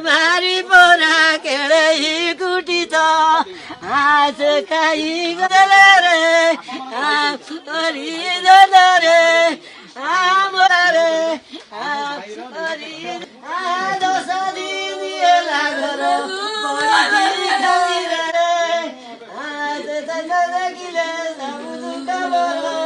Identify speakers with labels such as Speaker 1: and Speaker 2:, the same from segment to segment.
Speaker 1: मारी पोरा केड़े कुटी तो आज कई गले रे रे आमरे दस दिन लागर आज देखिले सब दुख बरो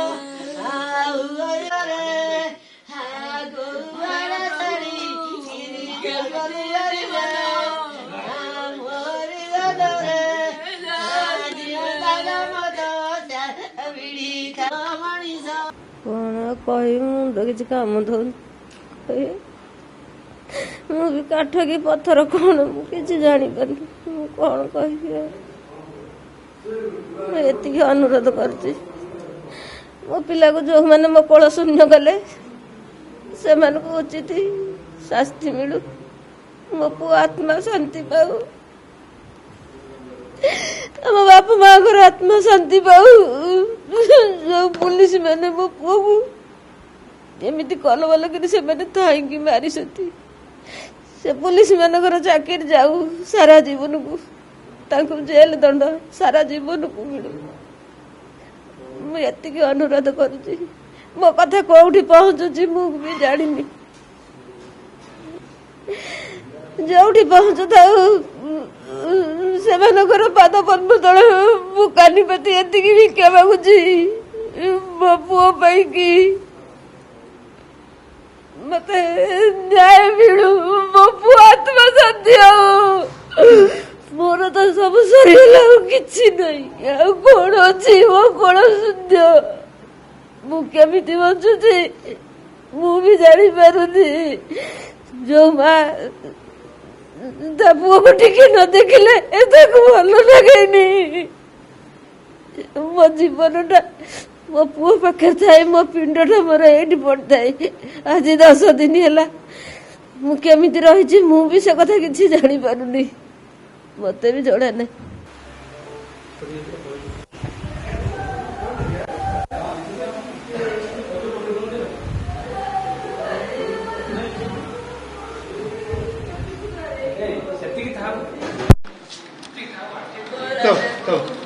Speaker 1: कौन कह मुंड किसी काम दौन मुझे काठ कि पत्थर कौन मुझे जापर कौन कह अनुरोध कर मो पिला को जो मैंने मो कोल शून्य कले से उचित शास्ति मिलू मो पु आत्मा शांति पाऊ आम बाप माँ को आत्मा शांति पाऊ जो पुलिस मैंने मो पुओ को एमती कल बल कि मारी से पुलिस मानकर चाकरी जाऊ सारा जीवन को जेल दंड सारा जीवन को मिलू मुझे अनुरोध करुच्ची मो कथा कौटी पहुँचुची मु भी जानी जोठी पहुँचु था से पाद पद्म तले मु कानीपति एति भिक्षा मागुची मो पुओ कि मत न्याय मिलू मो पुओ आत्मा शांति मोर तो सब सरीगला किछि नहीं कौन अच्छी मो कौन शून्य मु केमिति बचुची मु भी जानी पारुनी जो माँ पुओ को टिके न देखिले भल लगे मो जीवन मो पुओ पाखे थाए मो पिंडटा मोर ये पड़ता आज 10 दिन है मुझे रही मु भी से कथा किसी जानी पारुनी मत भी जड़ा ना
Speaker 2: तो